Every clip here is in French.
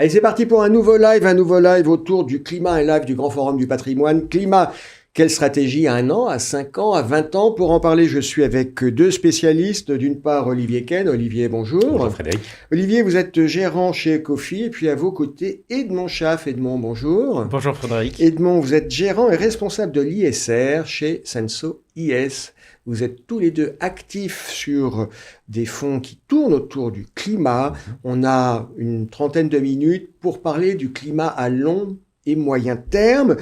Allez, c'est parti pour un nouveau live autour du climat, un live du Grand Forum du Patrimoine. Climat, quelle stratégie à 1 an, à 5 ans, à 20 ans? Pour en parler, je suis avec 2 spécialistes. D'une part, Olivier Ken. Olivier, bonjour. Bonjour Frédéric. Olivier, vous êtes gérant chez Ecofi. Et puis à vos côtés, Edmond Schaff. Edmond, bonjour. Bonjour Frédéric. Edmond, vous êtes gérant et responsable de l'ISR chez Senso IS. Vous êtes tous les deux actifs sur des fonds qui tournent autour du climat. On a une trentaine de minutes pour parler du climat à long et moyen terme.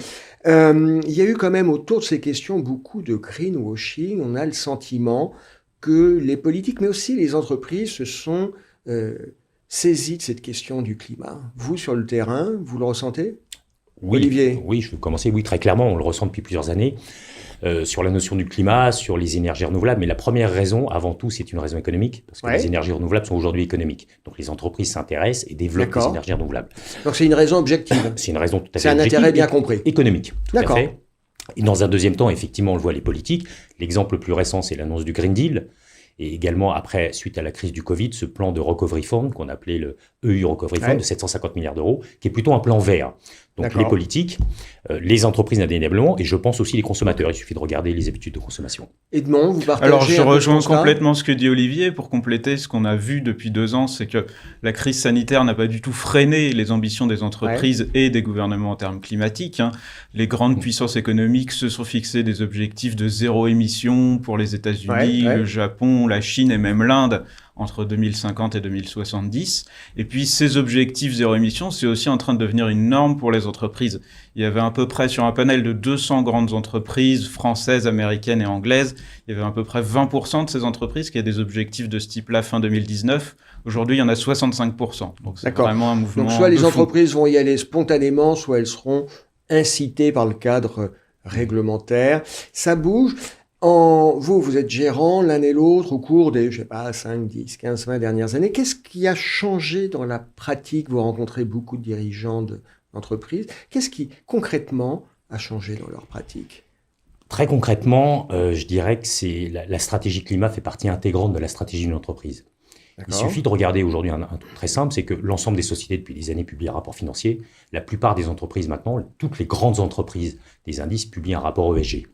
Il y a eu quand même autour de ces questions beaucoup de greenwashing. On a le sentiment que les politiques, mais aussi les entreprises, se sont saisies de cette question du climat. Vous, sur le terrain, vous le ressentez ? Oui, Olivier. Oui, je vais commencer. Oui, très clairement, on le ressent depuis plusieurs années. Sur la notion du climat, sur les énergies renouvelables. Mais la première raison, avant tout, c'est une raison économique, parce que les énergies renouvelables sont aujourd'hui économiques. Donc les entreprises s'intéressent et développent les énergies renouvelables. Donc c'est une raison objective. C'est une raison tout à fait objective. C'est un intérêt bien compris. Économique, tout à fait. Et dans un deuxième temps, effectivement, on le voit, les politiques. L'exemple le plus récent, c'est l'annonce du Green Deal. Et également, après, suite à la crise du Covid, ce plan de Recovery Fund, qu'on appelait le EU Recovery Fund, de 750 milliards d'euros, qui est plutôt un plan vert. Donc les politiques, les entreprises indéniablement, et je pense aussi les consommateurs. Il suffit de regarder les habitudes de consommation. Edmond, vous partagez? Alors je rejoins complètement ce que dit Olivier. Pour compléter, ce qu'on a vu depuis 2 ans, c'est que la crise sanitaire n'a pas du tout freiné les ambitions des entreprises et des gouvernements en termes climatiques. Les grandes puissances économiques se sont fixées des objectifs de 0 émission pour les États-Unis, le Japon, la Chine et même l'Inde entre 2050 et 2070. Et puis, ces objectifs zéro émission, c'est aussi en train de devenir une norme pour les entreprises. Il y avait à peu près, sur un panel de 200 grandes entreprises françaises, américaines et anglaises, il y avait à peu près 20% de ces entreprises qui avaient des objectifs de ce type-là fin 2019. Aujourd'hui, il y en a 65%. Donc, c'est vraiment un mouvement. Donc, soit les entreprises vont y aller spontanément, soit elles seront incitées par le cadre réglementaire. Ça bouge. Vous êtes gérant l'un et l'autre au cours des, 5, 10, 15, 20 dernières années. Qu'est-ce qui a changé dans la pratique? Vous rencontrez beaucoup de dirigeants d'entreprises. Qu'est-ce qui, concrètement, a changé dans leur pratique? Très concrètement, je dirais que la stratégie climat fait partie intégrante de la stratégie d'une entreprise. Il suffit de regarder aujourd'hui un truc très simple, c'est que l'ensemble des sociétés depuis des années publient un rapport financier. La plupart des entreprises maintenant, toutes les grandes entreprises des indices publient un rapport ESG.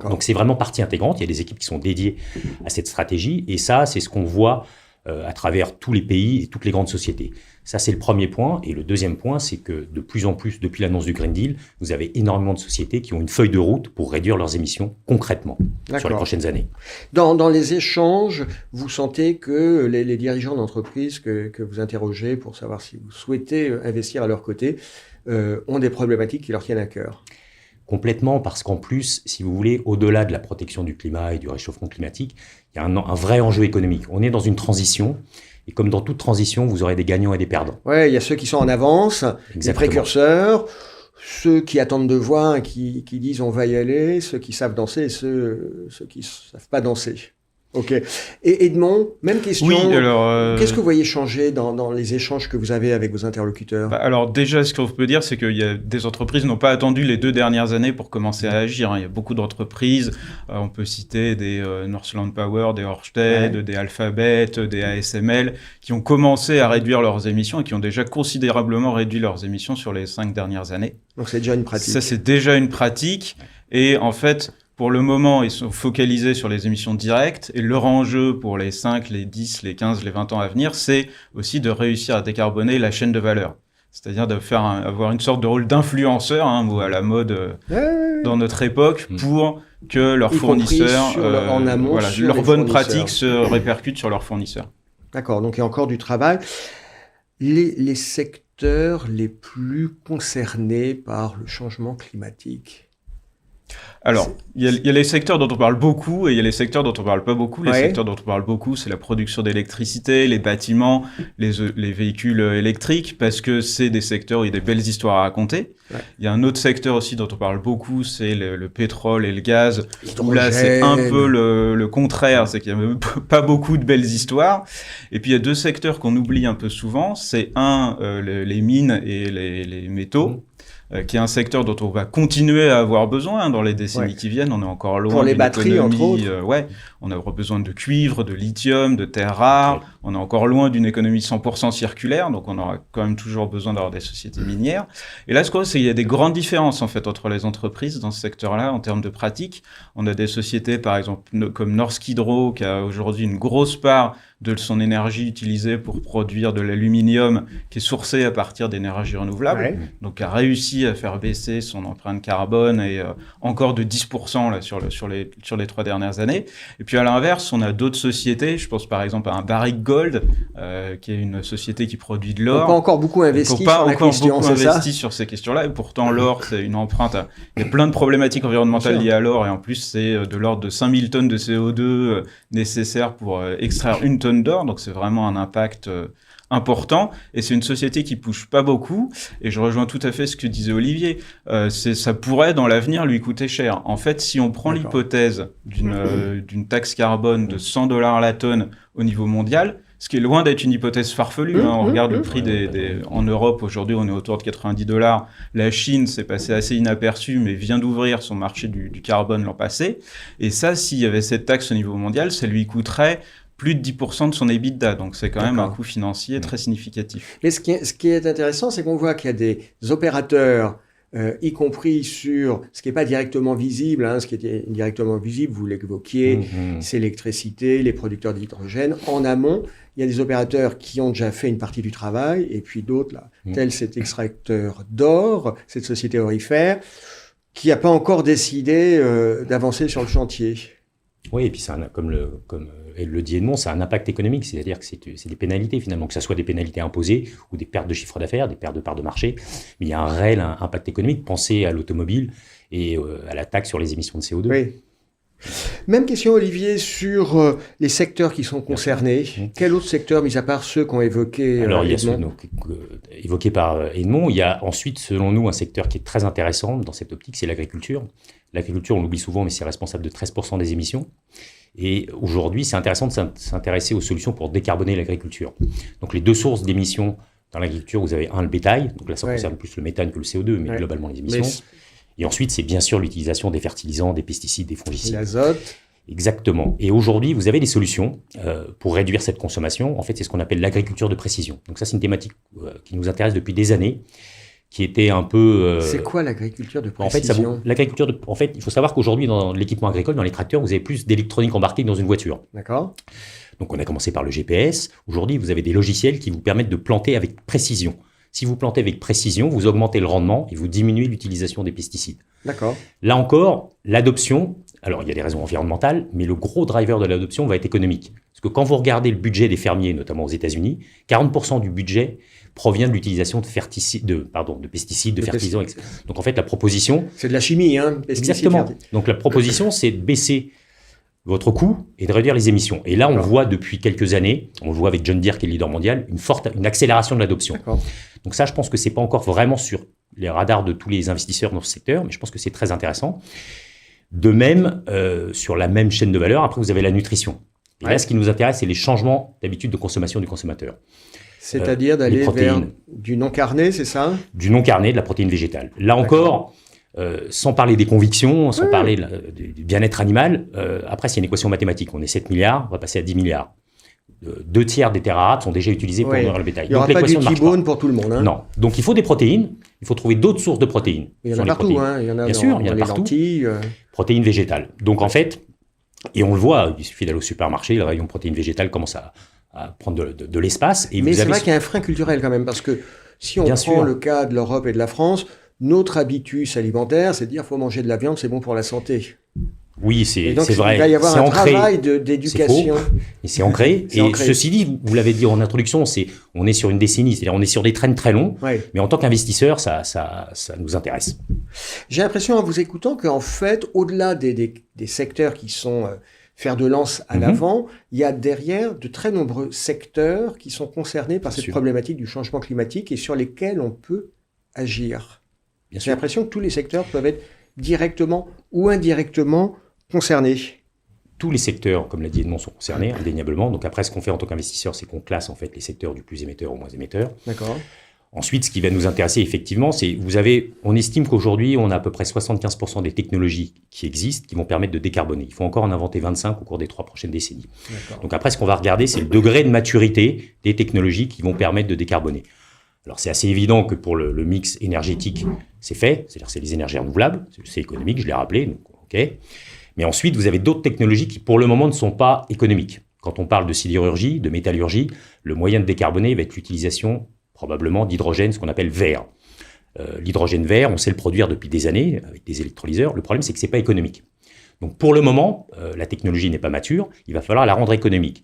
Donc c'est vraiment partie intégrante, il y a des équipes qui sont dédiées à cette stratégie et ça c'est ce qu'on voit à travers tous les pays et toutes les grandes sociétés. Ça c'est le premier point et le deuxième point c'est que de plus en plus depuis l'annonce du Green Deal, vous avez énormément de sociétés qui ont une feuille de route pour réduire leurs émissions concrètement sur les prochaines années. Dans les échanges, vous sentez que les dirigeants d'entreprise que vous interrogez pour savoir si vous souhaitez investir à leur côté ont des problématiques qui leur tiennent à cœur? Complètement, parce qu'en plus, si vous voulez, au-delà de la protection du climat et du réchauffement climatique, il y a un vrai enjeu économique. On est dans une transition, et comme dans toute transition, vous aurez des gagnants et des perdants. Ouais, il y a ceux qui sont en avance, les précurseurs, ceux qui attendent de voir, qui disent on va y aller, ceux qui savent danser et ceux qui ne savent pas danser. Ok. Et Edmond, même question. Oui, alors, qu'est-ce que vous voyez changer dans les échanges que vous avez avec vos interlocuteurs? Alors déjà, ce qu'on peut dire, c'est qu'il y a des entreprises n'ont pas attendu les 2 dernières années pour commencer à agir. Il y a beaucoup d'entreprises, on peut citer des Northland Power, des Ørsted, des Alphabet, des ASML, qui ont commencé à réduire leurs émissions et qui ont déjà considérablement réduit leurs émissions sur les 5 dernières années. Donc c'est déjà une pratique. Ça, c'est déjà une pratique. Et en fait, pour le moment, ils sont focalisés sur les émissions directes et leur enjeu pour les 5, les 10, les 15, les 20 ans à venir, c'est aussi de réussir à décarboner la chaîne de valeur. C'est-à-dire de avoir une sorte de rôle d'influenceur, ou à la mode dans notre époque, pour que leurs fournisseurs, leurs bonnes pratiques se répercutent sur leurs fournisseurs. D'accord, donc il y a encore du travail. Les secteurs les plus concernés par le changement climatique? Alors, il y a les secteurs dont on parle beaucoup et il y a les secteurs dont on parle pas beaucoup. Les secteurs dont on parle beaucoup, c'est la production d'électricité, les bâtiments, les véhicules électriques, parce que c'est des secteurs où il y a des belles histoires à raconter. Il y a un autre secteur aussi dont on parle beaucoup, c'est le pétrole et le gaz, où là, c'est un peu le contraire, c'est qu'il y a pas beaucoup de belles histoires. Et puis, il y a 2 secteurs qu'on oublie un peu souvent, c'est les mines et les métaux. qui est un secteur dont on va continuer à avoir besoin dans les décennies qui viennent. On est encore loin pour les batteries, entre autres. On aura besoin de cuivre, de lithium, de terres rares. On est encore loin d'une économie 100% circulaire, donc on aura quand même toujours besoin d'avoir des sociétés minières. Et là, ce qu'on voit, c'est qu'il y a des grandes différences en fait entre les entreprises dans ce secteur-là en termes de pratiques. On a des sociétés, par exemple, comme Norsk Hydro, qui a aujourd'hui une grosse part de son énergie utilisée pour produire de l'aluminium qui est sourcé à partir d'énergies renouvelables, donc a réussi à faire baisser son empreinte carbone et encore de 10% là, sur les 3 dernières années. Et puis à l'inverse, on a d'autres sociétés, je pense par exemple à un Barrick Gold, qui est une société qui produit de l'or. Pas encore beaucoup investi sur ces questions-là, et pourtant l'or, c'est une empreinte. Il y a plein de problématiques environnementales liées à l'or, et en plus c'est de l'ordre de 5000 tonnes de CO2 nécessaires pour extraire une tonne d'or, donc c'est vraiment un impact important, et c'est une société qui pousse pas beaucoup, et je rejoins tout à fait ce que disait Olivier, ça pourrait dans l'avenir lui coûter cher. En fait, si on prend l'hypothèse d'une taxe carbone de $100 la tonne au niveau mondial, ce qui est loin d'être une hypothèse farfelue, on regarde le prix en Europe, aujourd'hui on est autour de $90, la Chine s'est passée assez inaperçue, mais vient d'ouvrir son marché du carbone l'an passé, et ça, s'il y avait cette taxe au niveau mondial, ça lui coûterait plus de 10% de son EBITDA, donc c'est quand même un coût financier très significatif. Mais ce qui est intéressant, c'est qu'on voit qu'il y a des opérateurs, y compris sur ce qui n'est pas directement visible, ce qui était directement visible, vous l'évoquiez, c'est l'électricité, les producteurs d'hydrogène. En amont, il y a des opérateurs qui ont déjà fait une partie du travail, et puis d'autres, là, tel cet extracteur d'or, cette société aurifère, qui n'a pas encore décidé d'avancer sur le chantier. Oui, et puis comme le dit Edmond, c'est un impact économique, c'est-à-dire que c'est des pénalités finalement, que ce soit des pénalités imposées ou des pertes de chiffre d'affaires, des pertes de parts de marché, mais il y a un réel impact économique. Pensez à l'automobile et à la taxe sur les émissions de CO2. Oui. Même question, Olivier, sur les secteurs qui sont concernés. Quel autre secteur, mis à part ceux qu'on évoqué Alors, il y a ceux évoqués par Edmond. Il y a ensuite, selon nous, un secteur qui est très intéressant dans cette optique, c'est l'agriculture. L'agriculture, on l'oublie souvent, mais c'est responsable de 13% des émissions. Et aujourd'hui, c'est intéressant de s'intéresser aux solutions pour décarboner l'agriculture. Donc, les deux sources d'émissions dans l'agriculture, vous avez le bétail. Donc là, ça concerne plus le méthane que le CO2, mais globalement les émissions. Et ensuite, c'est bien sûr l'utilisation des fertilisants, des pesticides, des fongicides. L'azote. Exactement. Et aujourd'hui, vous avez des solutions pour réduire cette consommation. En fait, c'est ce qu'on appelle l'agriculture de précision. Donc ça, c'est une thématique qui nous intéresse depuis des années, qui était un peu... C'est quoi l'agriculture de précision ? En fait, il faut savoir qu'aujourd'hui, dans l'équipement agricole, dans les tracteurs, vous avez plus d'électronique embarquée que dans une voiture. D'accord. Donc on a commencé par le GPS. Aujourd'hui, vous avez des logiciels qui vous permettent de planter avec précision. Si vous plantez avec précision, vous augmentez le rendement et vous diminuez l'utilisation des pesticides. D'accord. Là encore, l'adoption, alors il y a des raisons environnementales, mais le gros driver de l'adoption va être économique. Parce que quand vous regardez le budget des fermiers, notamment aux États-Unis, 40% du budget provient de l'utilisation de pesticides, de fertilisants, etc. Donc en fait, la proposition... C'est de la chimie, Exactement. Donc la proposition, c'est de baisser votre coût et de réduire les émissions. Et là, on voit depuis quelques années, on le voit avec John Deere qui est le leader mondial, une accélération de l'adoption. Donc ça, je pense que c'est pas encore vraiment sur les radars de tous les investisseurs dans ce secteur, mais je pense que c'est très intéressant. De même, sur la même chaîne de valeur, après vous avez la nutrition. Et là, ce qui nous intéresse, c'est les changements d'habitude de consommation du consommateur. C'est-à-dire d'aller vers du non-carné, c'est ça ? Du non-carné, de la protéine végétale. Là encore, sans parler des convictions, sans parler du bien-être animal, après, c'est une équation mathématique. On est 7 milliards, on va passer à 10 milliards. 2 tiers des terres rares sont déjà utilisés pour nourrir le bétail. Il n'y aura pas du T-bone pour tout le monde. Non. Donc, il faut des protéines. Il faut trouver d'autres sources de protéines. Il y en a partout. Il y en a bien sûr, il y en a partout. Lentilles. Protéines végétales. Donc, en fait, et on le voit, il suffit d'aller au supermarché, le rayon protéines végétales commence à prendre de l'espace. Mais c'est vrai qu'il y a un frein culturel quand même, parce que si on prend le cas de l'Europe et de la France, notre habitus alimentaire, c'est de dire qu'il faut manger de la viande, c'est bon pour la santé. Oui, c'est vrai. Il va y avoir un travail d'éducation. C'est ancré. Ceci dit, vous l'avez dit en introduction, on est sur une décennie, c'est-à-dire on est sur des trends très longs, mais en tant qu'investisseur, ça nous intéresse. J'ai l'impression en vous écoutant qu'en fait, au-delà des secteurs qui sont fer de lance à l'avant, il y a derrière de très nombreux secteurs qui sont concernés par cette problématique du changement climatique et sur lesquels on peut agir. J'ai l'impression que tous les secteurs peuvent être directement ou indirectement concernés. Tous les secteurs, comme l'a dit Edmond, sont concernés, indéniablement. Donc après, ce qu'on fait en tant qu'investisseur, c'est qu'on classe en fait les secteurs du plus émetteur au moins émetteur. D'accord. Ensuite, ce qui va nous intéresser effectivement, c'est on estime qu'aujourd'hui, on a à peu près 75% des technologies qui existent qui vont permettre de décarboner. Il faut encore en inventer 25 au cours des 3 prochaines décennies. Donc après, ce qu'on va regarder, c'est le degré de maturité des technologies qui vont permettre de décarboner. Alors c'est assez évident que pour le mix énergétique, c'est fait, c'est-à-dire c'est les énergies renouvelables, c'est économique, je l'ai rappelé, donc ok. Mais ensuite, vous avez d'autres technologies qui pour le moment ne sont pas économiques. Quand on parle de sidérurgie, de métallurgie, le moyen de décarboner va être l'utilisation probablement d'hydrogène, ce qu'on appelle vert. L'hydrogène vert, on sait le produire depuis des années avec des électrolyseurs. Le problème, c'est que c'est pas économique. Donc pour le moment, la technologie n'est pas mature, il va falloir la rendre économique.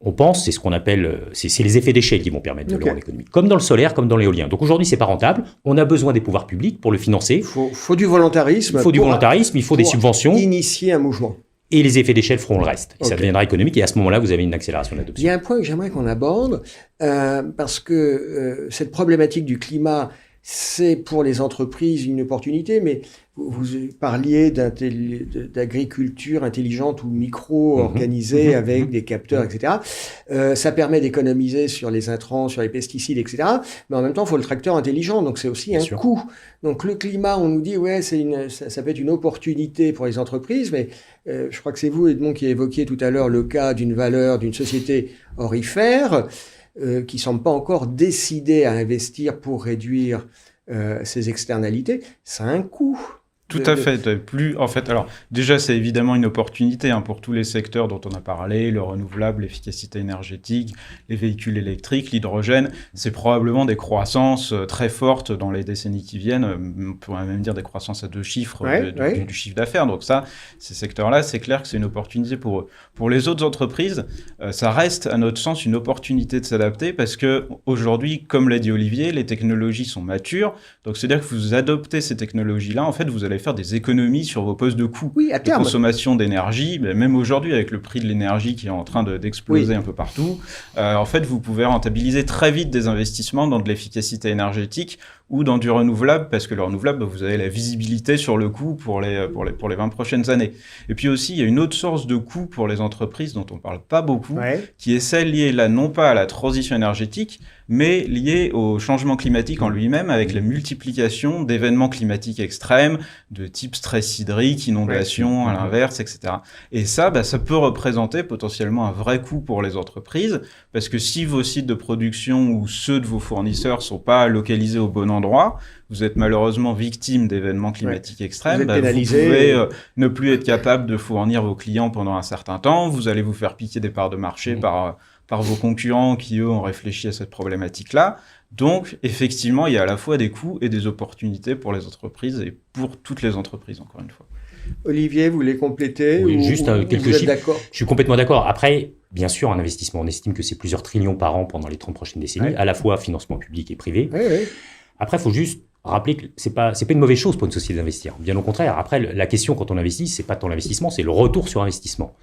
On pense, c'est ce qu'on appelle, c'est les effets d'échelle qui vont permettre de le rendre économique, comme dans le solaire, comme dans l'éolien. Donc aujourd'hui, c'est pas rentable. On a besoin des pouvoirs publics pour le financer. Il faut du volontarisme. Il faut des subventions. Initier un mouvement. Et les effets d'échelle feront le reste. Et ça deviendra économique. Et à ce moment-là, vous avez une accélération de l'adoption. Il y a un point que j'aimerais qu'on aborde, parce que cette problématique du climat, c'est pour les entreprises une opportunité, mais vous parliez d'agriculture intelligente ou micro-organisée avec des capteurs, etc. Ça permet d'économiser sur les intrants, sur les pesticides, etc. Mais en même temps, il faut le tracteur intelligent, donc c'est aussi un coût. Donc le climat, on nous dit, ouais, ça peut être une opportunité pour les entreprises, mais je crois que c'est vous, Edmond, qui évoquiez tout à l'heure le cas d'une valeur d'une société orifère, qui semble pas encore décidée à investir pour réduire ses externalités, ça a un coût. Tout à fait. En fait, alors déjà, c'est évidemment une opportunité pour tous les secteurs dont on a parlé, le renouvelable, l'efficacité énergétique, les véhicules électriques, l'hydrogène. C'est probablement des croissances très fortes dans les décennies qui viennent. On pourrait même dire des croissances à 2 chiffres du chiffre d'affaires. Donc ça, ces secteurs-là, c'est clair que c'est une opportunité pour eux. Pour les autres entreprises, ça reste, à notre sens, une opportunité de s'adapter parce que aujourd'hui, comme l'a dit Olivier, les technologies sont matures. Donc c'est-à-dire que vous adoptez ces technologies-là, en fait, vous allez faire des économies sur vos postes de coûts, de consommation d'énergie. Même aujourd'hui, avec le prix de l'énergie qui est en train d'exploser un peu partout, en fait, vous pouvez rentabiliser très vite des investissements dans de l'efficacité énergétique ou dans du renouvelable, parce que le renouvelable, vous avez la visibilité sur le coût pour les 20 prochaines années. Et puis aussi, il y a une autre source de coût pour les entreprises dont on ne parle pas beaucoup, qui est celle liée là, non pas à la transition énergétique, mais liée au changement climatique en lui-même, avec la multiplication d'événements climatiques extrêmes, de type stress hydrique, inondations, à l'inverse, etc. Et ça, ça peut représenter potentiellement un vrai coût pour les entreprises, parce que si vos sites de production ou ceux de vos fournisseurs ne sont pas localisés au bon endroit, vous êtes malheureusement victime d'événements climatiques extrêmes, vous pouvez ne plus être capable de fournir vos clients pendant un certain temps, vous allez vous faire piquer des parts de marché par vos concurrents qui, eux, ont réfléchi à cette problématique-là. Donc, effectivement, il y a à la fois des coûts et des opportunités pour les entreprises et pour toutes les entreprises, encore une fois. Olivier, vous voulez compléter? Oui, juste quelques chiffres. Je suis complètement d'accord. Après, bien sûr, un investissement, on estime que c'est plusieurs trillions par an pendant les 30 prochaines décennies, à la fois financement public et privé. Après, il faut juste rappeler que c'est pas une mauvaise chose pour une société d'investir. Bien au contraire. Après, la question quand on investit, c'est pas tant l'investissement, c'est le retour sur investissement.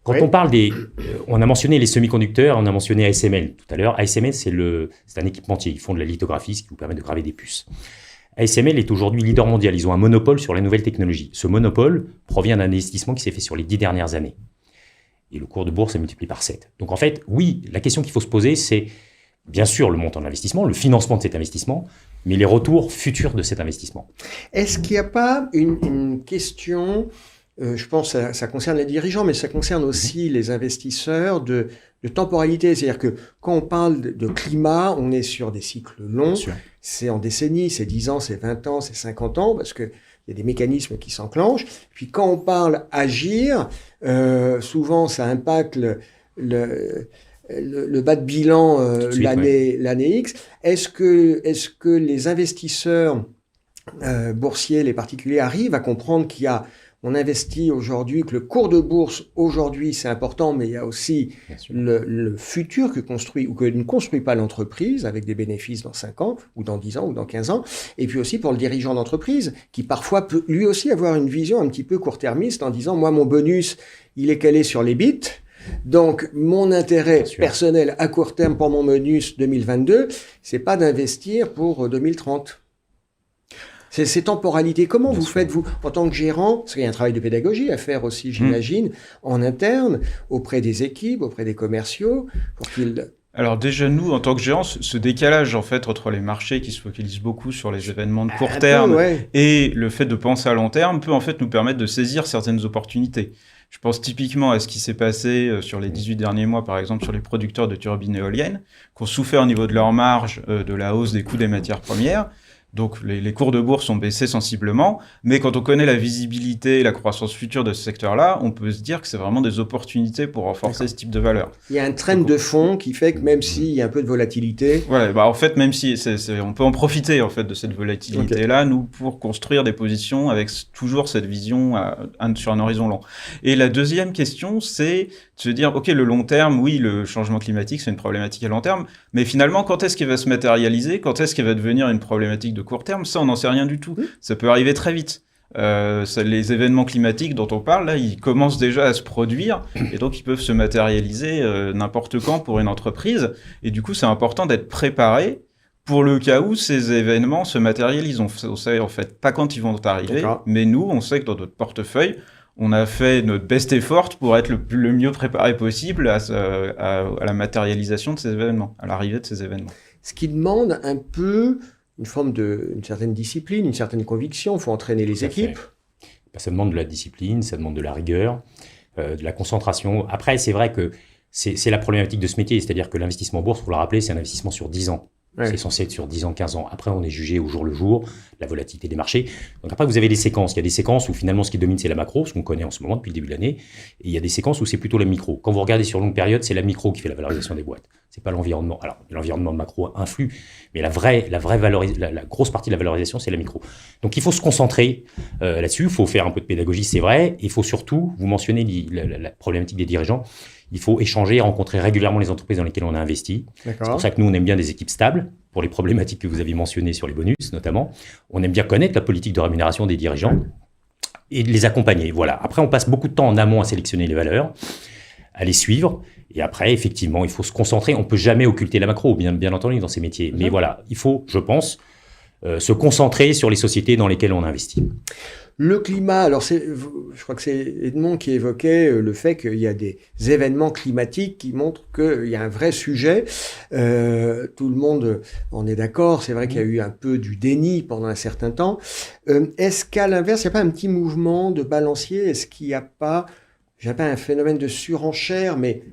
Quand on parle on a mentionné les semi-conducteurs, on a mentionné ASML tout à l'heure. ASML, c'est un équipementier. Ils font de la lithographie, ce qui vous permet de graver des puces. ASML est aujourd'hui leader mondial. Ils ont un monopole sur les nouvelles technologies. Ce monopole provient d'un investissement qui s'est fait sur les 10 dernières années. Et le cours de bourse est multiplié par 7. Donc en fait, oui, la question qu'il faut se poser, c'est bien sûr le montant de l'investissement, le financement de cet investissement, mais les retours futurs de cet investissement. Est-ce qu'il n'y a pas une question... je pense que ça concerne les dirigeants, mais ça concerne aussi les investisseurs de temporalité. C'est-à-dire que quand on parle de climat, on est sur des cycles longs. C'est en décennies, c'est 10 ans, c'est 20 ans, c'est 50 ans, parce qu'il y a des mécanismes qui s'enclenchent. Puis quand on parle agir, souvent ça impacte le bas de bilan l'année X. Est-ce que les investisseurs boursiers, les particuliers, arrivent à comprendre on investit aujourd'hui, que le cours de bourse aujourd'hui c'est important, mais il y a aussi le futur que construit ou que ne construit pas l'entreprise avec des bénéfices dans 5 ans ou dans 10 ans ou dans 15 ans. Et puis aussi pour le dirigeant d'entreprise qui parfois peut lui aussi avoir une vision un petit peu court-termiste en disant moi mon bonus il est calé sur les bits. Donc, mon intérêt personnel à court terme pour mon bonus 2022, c'est pas d'investir pour 2030. C'est ces temporalités. Comment vous faites, vous, en tant que gérant, parce qu'il y a un travail de pédagogie à faire aussi, j'imagine, en interne, auprès des équipes, auprès des commerciaux, pour qu'ils... Alors déjà, nous, en tant que gérants, ce décalage en fait entre les marchés qui se focalisent beaucoup sur les événements de court terme et le fait de penser à long terme peut en fait nous permettre de saisir certaines opportunités. Je pense typiquement à ce qui s'est passé sur les 18 derniers mois, par exemple, sur les producteurs de turbines éoliennes, qui ont souffert au niveau de leur marge de la hausse des coûts des matières premières. Donc les cours de bourse ont baissé sensiblement, mais quand on connaît la visibilité et la croissance future de ce secteur-là, on peut se dire que c'est vraiment des opportunités pour renforcer ce type de valeur. Il y a un trend de fond qui fait que même s'il y a un peu de volatilité... Voilà, en fait, même si on peut en profiter en fait, de cette volatilité-là, nous, pour construire des positions avec toujours cette vision sur un horizon long. Et la deuxième question, c'est de se dire, OK, le long terme, oui, le changement climatique, c'est une problématique à long terme, mais finalement, quand est-ce qu'il va se matérialiser? Quand est-ce qu'il va devenir une problématique de court terme? Ça, on n'en sait rien du tout. Ça peut arriver très vite. Les événements climatiques dont on parle, là, ils commencent déjà à se produire et donc ils peuvent se matérialiser n'importe quand pour une entreprise. Et du coup, c'est important d'être préparé pour le cas où ces événements se matérialisent. On sait en fait pas quand ils vont arriver, mais nous, on sait que dans notre portefeuille, on a fait notre best effort pour être le mieux préparé possible à la matérialisation de ces événements, à l'arrivée de ces événements. Ce qui demande un peu une certaine discipline, une certaine conviction. Il faut entraîner les équipes. Ça demande de la discipline, ça demande de la rigueur, de la concentration. Après, c'est vrai que c'est la problématique de ce métier. C'est-à-dire que l'investissement en bourse, il faut le rappeler, c'est un investissement sur 10 ans. Ouais. C'est censé être sur 10 ans, 15 ans. Après, on est jugé au jour le jour, la volatilité des marchés. Donc après, vous avez des séquences. Il y a des séquences où finalement, ce qui domine, c'est la macro, ce qu'on connaît en ce moment depuis le début de l'année. Et il y a des séquences où c'est plutôt la micro. Quand vous regardez sur longue période, c'est la micro qui fait la valorisation des boîtes. C'est pas l'environnement. Alors, l'environnement macro influe, mais la grosse partie de la valorisation, c'est la micro. Donc, il faut se concentrer là-dessus. Il faut faire un peu de pédagogie, c'est vrai. Il faut surtout, vous mentionnez la problématique des dirigeants. Il faut échanger et rencontrer régulièrement les entreprises dans lesquelles on a investi. C'est pour ça que nous, on aime bien des équipes stables, pour les problématiques que vous avez mentionnées sur les bonus, notamment. On aime bien connaître la politique de rémunération des dirigeants et de les accompagner. Voilà. Après, on passe beaucoup de temps en amont à sélectionner les valeurs, à les suivre. Et après, effectivement, il faut se concentrer. On ne peut jamais occulter la macro, bien entendu, dans ces métiers. Mais voilà, il faut, je pense, se concentrer sur les sociétés dans lesquelles on investit. Le climat, alors je crois que c'est Edmond qui évoquait le fait qu'il y a des événements climatiques qui montrent qu'il y a un vrai sujet. Tout le monde en est d'accord. C'est vrai qu'il y a eu un peu du déni pendant un certain temps. Est-ce qu'à l'inverse, il n'y a pas un petit mouvement de balancier? Est-ce qu'il n'y a pas, un phénomène de surenchère, mais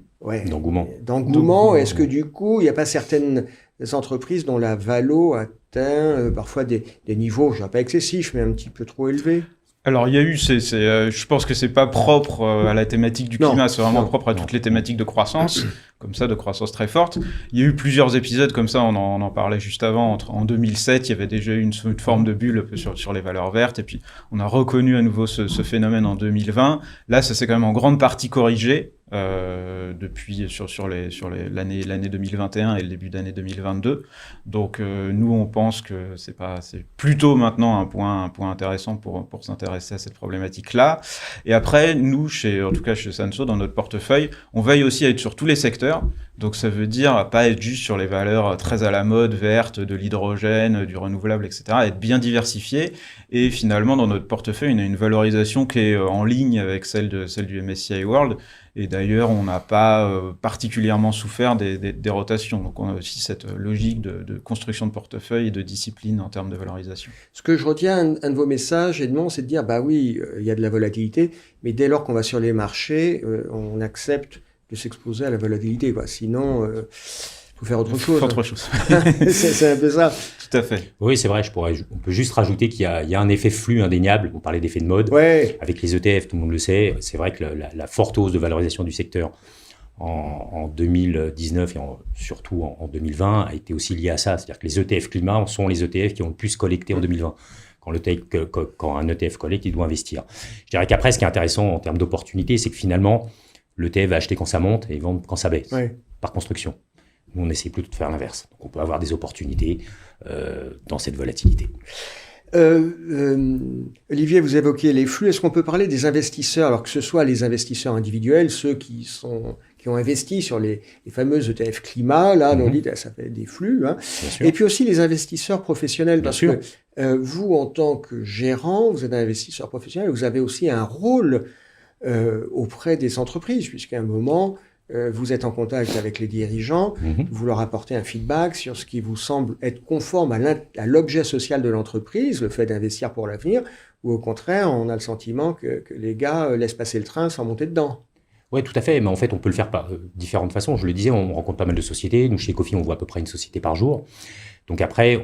d'engouement. Est-ce que du coup, il n'y a pas certaines entreprises dont la valo atteint parfois des niveaux, je ne dirais pas excessifs, mais un petit peu trop élevés? Alors, il y a eu, je pense que c'est pas propre à la thématique du climat, c'est vraiment propre à toutes les thématiques de croissance, comme ça, de croissance très forte. Il y a eu plusieurs épisodes comme ça, on en parlait juste avant. En 2007, il y avait déjà eu une forme de bulle sur les valeurs vertes, et puis on a reconnu à nouveau ce phénomène en 2020. Là, ça s'est quand même en grande partie corrigé. Depuis sur l'année 2021 et le début d'année 2022. Donc nous on pense que c'est plutôt maintenant un point intéressant pour s'intéresser à cette problématique là. Et après nous en tout cas chez Sansot, dans notre portefeuille, on veille aussi à être sur tous les secteurs. Donc ça veut dire pas être juste sur les valeurs très à la mode, vertes, de l'hydrogène, du renouvelable, etc. Être bien diversifié. Et finalement dans notre portefeuille, on a une valorisation qui est en ligne avec celle du MSCI World. Et d'ailleurs, on n'a pas particulièrement souffert des rotations. Donc, on a aussi cette logique de construction de portefeuille et de discipline en termes de valorisation. Ce que je retiens, un de vos messages, Edmond, c'est de dire, bah oui, il y a de la volatilité, mais dès lors qu'on va sur les marchés, on accepte de s'exposer à la volatilité, quoi. Sinon, faut faire autre chose. C'est un peu ça. Tout à fait. Oui, c'est vrai. On peut juste rajouter qu'il y a un effet flux indéniable. On parlait d'effet de mode. Ouais. Avec les ETF, tout le monde le sait. C'est vrai que la forte hausse de valorisation du secteur en 2019 et surtout en 2020 a été aussi liée à ça. C'est-à-dire que les ETF climat sont les ETF qui ont le plus collecté en 2020. Quand un ETF collecte, il doit investir. Je dirais qu'après, ce qui est intéressant en termes d'opportunité, c'est que finalement, l'ETF va acheter quand ça monte et vendre quand ça baisse, par construction. Nous, on essaie plutôt de faire l'inverse. Donc, on peut avoir des opportunités dans cette volatilité. Olivier, vous évoquiez les flux. Est-ce qu'on peut parler des investisseurs, alors que ce soit les investisseurs individuels, ceux qui ont investi sur les fameux ETF climat, là, on dit ça fait des flux, hein. Et puis aussi les investisseurs professionnels, parce que vous, en tant que gérant, vous êtes un investisseur professionnel, vous avez aussi un rôle auprès des entreprises, puisqu'à un moment, vous êtes en contact avec les dirigeants, vous leur apportez un feedback sur ce qui vous semble être conforme à l'objet social de l'entreprise, le fait d'investir pour l'avenir, ou au contraire, on a le sentiment que les gars laissent passer le train sans monter dedans. Oui, tout à fait, mais en fait, on peut le faire par différentes façons. Je le disais, on rencontre pas mal de sociétés. Nous, chez Ecofi, on voit à peu près une société par jour. Donc après,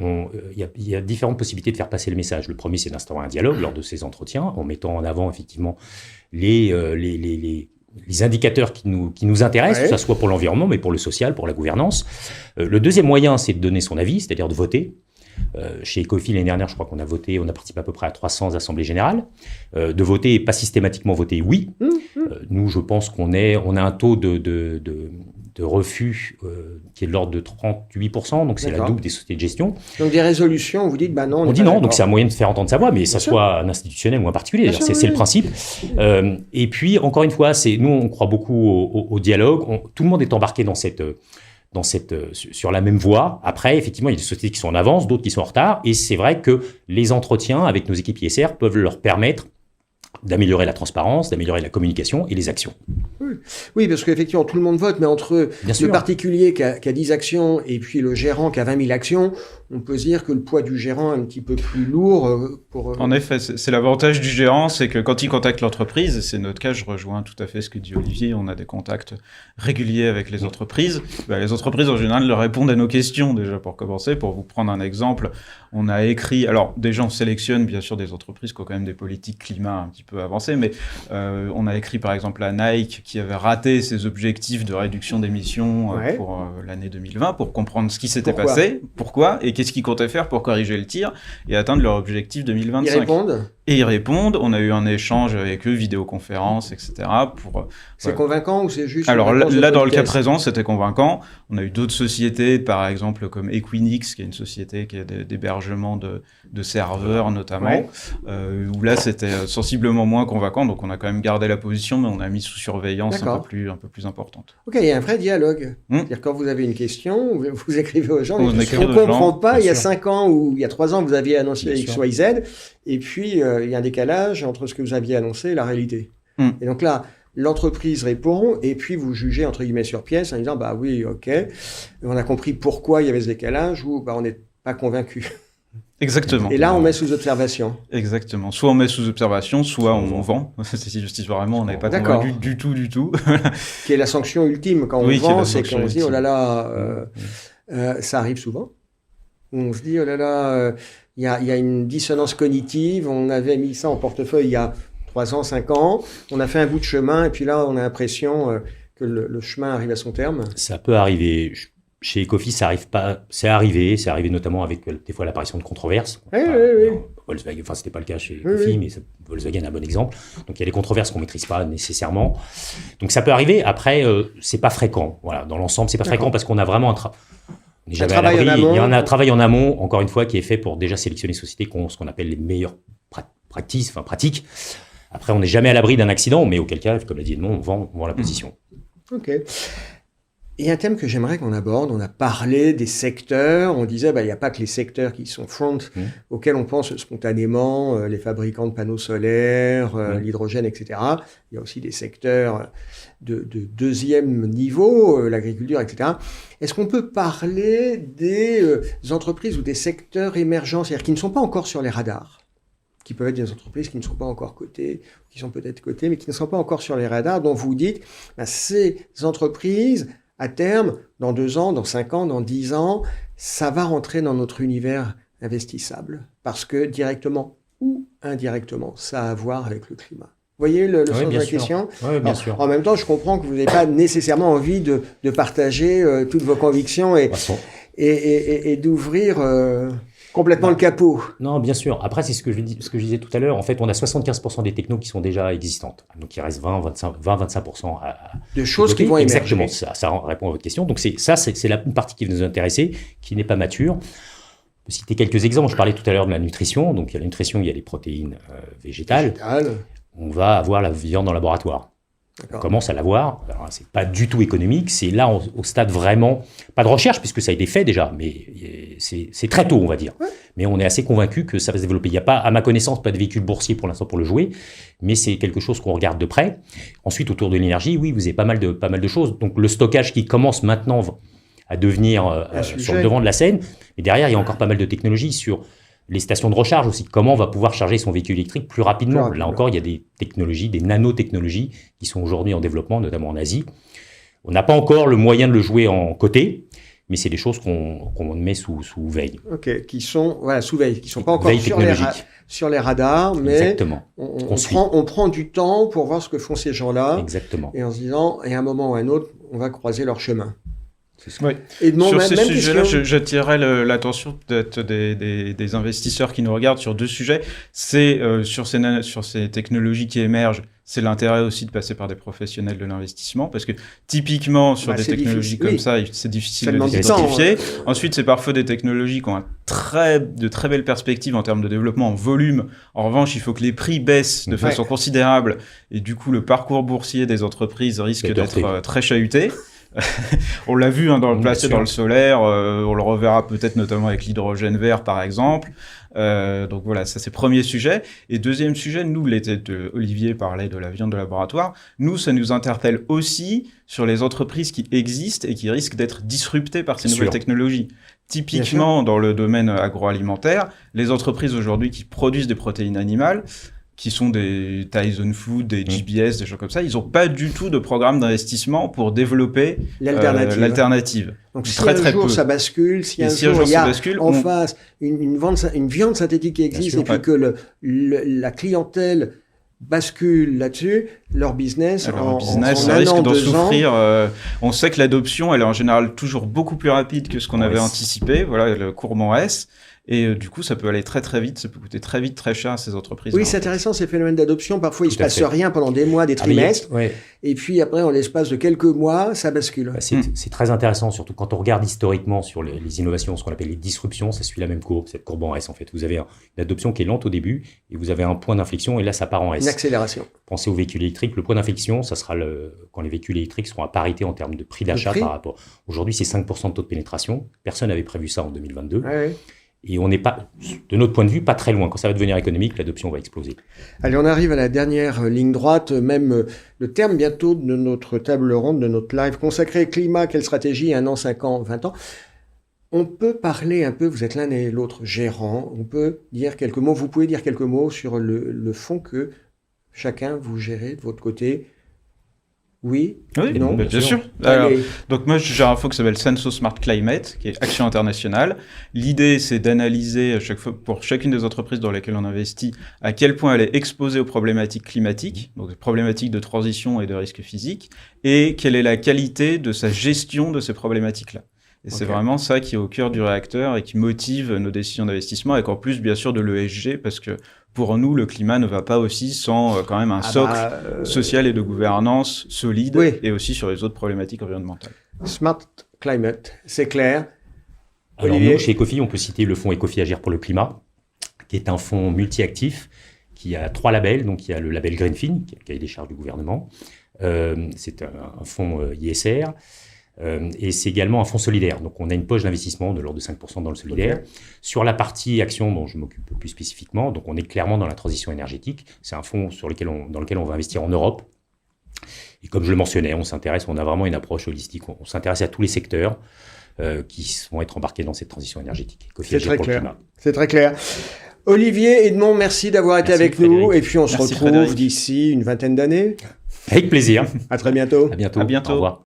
il y a différentes possibilités de faire passer le message. Le premier, c'est d'instaurer un dialogue lors de ces entretiens, en mettant en avant effectivement les indicateurs qui nous intéressent, que ce soit pour l'environnement, mais pour le social, pour la gouvernance. Le deuxième moyen, c'est de donner son avis, c'est-à-dire de voter. Chez Ecofi, l'année dernière, je crois qu'on a participé à peu près à 300 assemblées générales. De voter et pas systématiquement voter oui. Nous, je pense qu'on a un taux de refus qui est de l'ordre de 38%, donc c'est la double des sociétés de gestion. Donc des résolutions, vous dites non. On dit non, donc c'est un moyen de faire entendre sa voix, mais ça soit un institutionnel ou un particulier, c'est le principe. Et puis, encore une fois, nous, on croit beaucoup au dialogue. Tout le monde est embarqué sur la même voie. Après, effectivement, il y a des sociétés qui sont en avance, d'autres qui sont en retard, et c'est vrai que les entretiens avec nos équipes ISR peuvent leur permettre d'améliorer la transparence, d'améliorer la communication et les actions. Oui, parce qu'effectivement, tout le monde vote, mais entre le particulier qui a 10 actions et puis le gérant qui a 20 000 actions, on peut se dire que le poids du gérant est un petit peu plus lourd. En effet, c'est l'avantage du gérant, c'est que quand il contacte l'entreprise, et c'est notre cas, je rejoins tout à fait ce que dit Olivier, on a des contacts réguliers avec les entreprises. Les entreprises, en général, leur répondent à nos questions, déjà, pour commencer. Pour vous prendre un exemple, on a écrit... Alors, déjà, on sélectionne, bien sûr, des entreprises qui ont quand même des politiques climat un petit peu avancées, mais on a écrit, par exemple, à Nike, qui avait raté ses objectifs de réduction d'émissions pour l'année 2020, pour comprendre ce qui s'était passé, pourquoi, et qu'est-ce qu'ils comptaient faire pour corriger le tir et atteindre leur objectif 2025. Ils répondent. On a eu un échange avec eux, vidéoconférence, etc. C'est convaincant ou c'est juste... Alors là, dans le cas présent, c'était convaincant. On a eu d'autres sociétés, par exemple, comme Equinix, qui est une société qui a d'hébergement de serveurs, notamment, où là, c'était sensiblement moins convaincant. Donc, on a quand même gardé la position, mais on a mis sous surveillance un peu plus importante. Ok, il y a un vrai dialogue. C'est-à-dire, quand vous avez une question, vous écrivez aux gens, on ne comprend pas, il y a 5 ans ou il y a 3 ans, vous aviez annoncé X, Y, Z, et puis il y a un décalage entre ce que vous aviez annoncé et la réalité. Et donc là, l'entreprise répond, et puis vous jugez, entre guillemets, sur pièce, en disant, bah oui, ok, on a compris pourquoi il y avait ce décalage, ou bah, on n'est pas convaincu. Exactement. Et là, on met sous observation. Exactement. Soit on met sous observation, soit on vend. C'est vraiment, on n'est pas convaincu du tout. Qui est la sanction ultime quand on vend, c'est qu'on se dit, oh là là, ça arrive souvent. On se dit, oh là là, il y a une dissonance cognitive, on avait mis ça en portefeuille il y a 3 ans, 5 ans, on a fait un bout de chemin, et puis là, on a l'impression que le chemin arrive à son terme. Ça peut arriver. Chez Ecofi, ça arrive pas. C'est arrivé notamment avec des fois l'apparition de controverses. Oui. Volkswagen, c'était pas le cas chez Ecofi, mais Volkswagen est un bon exemple. Donc il y a des controverses qu'on maîtrise pas nécessairement. Donc ça peut arriver. Après, c'est pas fréquent. Voilà, dans l'ensemble, c'est pas fréquent parce qu'on a vraiment il y a un travail en amont, encore une fois, qui est fait pour déjà sélectionner les sociétés qui ont ce qu'on appelle les meilleures pratiques. Après, on n'est jamais à l'abri d'un accident, mais auquel cas, comme l'a dit Edmond, on vend la position. Ok. Il y a un thème que j'aimerais qu'on aborde. On a parlé des secteurs. On disait, il n'y a pas que les secteurs qui sont front, auxquels on pense spontanément, les fabricants de panneaux solaires, l'hydrogène, etc. Il y a aussi des secteurs de deuxième niveau, l'agriculture, etc. Est-ce qu'on peut parler des entreprises ou des secteurs émergents, c'est-à-dire qui ne sont pas encore sur les radars, qui peuvent être des entreprises qui ne sont pas encore cotées, qui sont peut-être cotées, mais qui ne sont pas encore sur les radars, dont vous dites, ces entreprises, à terme, dans 2 ans, dans 5 ans, dans 10 ans, ça va rentrer dans notre univers investissable. Parce que directement ou indirectement, ça a à voir avec le climat. Vous voyez le sens de la question ? Oui, bien sûr. En même temps, je comprends que vous n'avez pas nécessairement envie de partager toutes vos convictions et d'ouvrir complètement le capot. Non, bien sûr. Après, c'est ce que je disais tout à l'heure. En fait, on a 75% des technos qui sont déjà existantes. Donc, il reste 20-25% de choses qui vont émerger. Exactement, ça répond à votre question. Donc, c'est la partie qui nous intéresse, qui n'est pas mature. Je peux citer quelques exemples. Je parlais tout à l'heure de la nutrition. Donc, il y a la nutrition, il y a les protéines végétales. On va avoir la viande en laboratoire. On commence à l'avoir. Alors, c'est pas du tout économique. C'est là au stade vraiment, pas de recherche puisque ça a été fait déjà, mais c'est très tôt, on va dire. Ouais. Mais on est assez convaincu que ça va se développer. Il n'y a pas, à ma connaissance, pas de véhicule boursier pour l'instant pour le jouer, mais c'est quelque chose qu'on regarde de près. Ensuite, autour de l'énergie, oui, vous avez pas mal de choses. Donc le stockage qui commence maintenant à devenir sur le devant de la scène, mais derrière, il y a encore pas mal de technologies sur les stations de recharge aussi, comment on va pouvoir charger son véhicule électrique plus rapidement. Là encore, il y a des technologies, des nanotechnologies qui sont aujourd'hui en développement, notamment en Asie. On n'a pas encore le moyen de le jouer en côté, mais c'est des choses qu'on met sous veille. Ok, qui sont sous veille, qui ne sont pas encore sur les radars, mais exactement. On prend du temps pour voir ce que font ces gens-là. Exactement. Et en se disant, et à un moment ou à un autre, on va croiser leur chemin. Oui. Et sur ces sujets-là, j'attirerais l'attention peut-être des investisseurs qui nous regardent sur deux sujets. C'est sur ces technologies qui émergent, c'est l'intérêt aussi de passer par des professionnels de l'investissement, parce que typiquement sur des technologies comme ça, c'est difficile de les identifier. Ensuite, c'est parfois des technologies qui ont de très belles perspectives en termes de développement en volume. En revanche, il faut que les prix baissent de façon considérable, et du coup, le parcours boursier des entreprises risque d'être très chahuté. On l'a vu dans le solaire, on le reverra peut-être notamment avec l'hydrogène vert par exemple. Donc voilà, ça c'est premier sujet. Et deuxième sujet, nous, Olivier parlait de la viande de laboratoire, nous ça nous interpelle aussi sur les entreprises qui existent et qui risquent d'être disruptées par ces nouvelles technologies. Typiquement dans le domaine agroalimentaire, les entreprises aujourd'hui qui produisent des protéines animales, qui sont des Tyson Food, des GBS, des choses comme ça, ils n'ont pas du tout de programme d'investissement pour développer l'alternative. Donc si un jour ça bascule, si un jour il y a en face une viande synthétique qui existe et puis que la clientèle bascule là-dessus, leur business risque d'en souffrir. On sait que l'adoption, elle est en général toujours beaucoup plus rapide que ce qu'on avait anticipé. Voilà, le courbant S. Et du coup, ça peut aller très très vite, ça peut coûter très vite, très cher à ces entreprises. Oui, c'est intéressant ces phénomènes d'adoption. Parfois, il ne se passe rien pendant des mois, des trimestres. Et puis après, en l'espace de quelques mois, ça bascule. C'est très intéressant, surtout quand on regarde historiquement sur les innovations, ce qu'on appelle les disruptions, ça suit la même courbe, cette courbe en S en fait. Vous avez une adoption qui est lente au début et vous avez un point d'inflexion et là, ça part en S. Une accélération. Pensez aux véhicules électriques. Le point d'inflexion, ça sera quand les véhicules électriques seront à parité en termes de prix d'achat par rapport. Aujourd'hui, c'est 5% de taux de pénétration. Personne n'avait prévu ça en 2022. Et on n'est pas, de notre point de vue, pas très loin. Quand ça va devenir économique, l'adoption va exploser. Allez, on arrive à la dernière ligne droite, même le terme bientôt de notre table ronde, de notre live consacré climat, quelle stratégie, 1 an, 5 ans, 20 ans. On peut parler un peu, vous êtes l'un et l'autre gérant, on peut dire quelques mots, vous pouvez dire quelques mots sur le fonds que chacun vous gérez de votre côté. Oui, non, bien sûr. Alors, donc moi, je gère un fonds qui s'appelle Senso Smart Climate, qui est Action Internationale. L'idée, c'est d'analyser pour chacune des entreprises dans lesquelles on investit, à quel point elle est exposée aux problématiques climatiques, donc problématiques de transition et de risques physiques, et quelle est la qualité de sa gestion de ces problématiques-là. Et c'est vraiment ça qui est au cœur du réacteur et qui motive nos décisions d'investissement, avec en plus, bien sûr, de l'ESG, parce que pour nous, le climat ne va pas aussi sans quand même un socle social et de gouvernance solide, et aussi sur les autres problématiques environnementales. Smart Climate, c'est clair. Alors nous, chez Ecofi, on peut citer le fonds Ecofi Agir pour le climat, qui est un fonds multi-actif, qui a 3 labels. Donc il y a le label Greenfin, qui est le cahier des charges du gouvernement. C'est un fonds ISR. Et c'est également un fonds solidaire. Donc, on a une poche d'investissement de l'ordre de 5% dans le solidaire. Sur la partie action dont je m'occupe plus spécifiquement, donc on est clairement dans la transition énergétique. C'est un fonds dans lequel on va investir en Europe. Et comme je le mentionnais, on a vraiment une approche holistique. On s'intéresse à tous les secteurs qui vont être embarqués dans cette transition énergétique. C'est très clair. C'est très clair. Olivier Edmond, merci d'avoir été avec nous. Et puis, on se retrouve d'ici une vingtaine d'années. Avec plaisir. À très bientôt. À bientôt. À bientôt. Au revoir.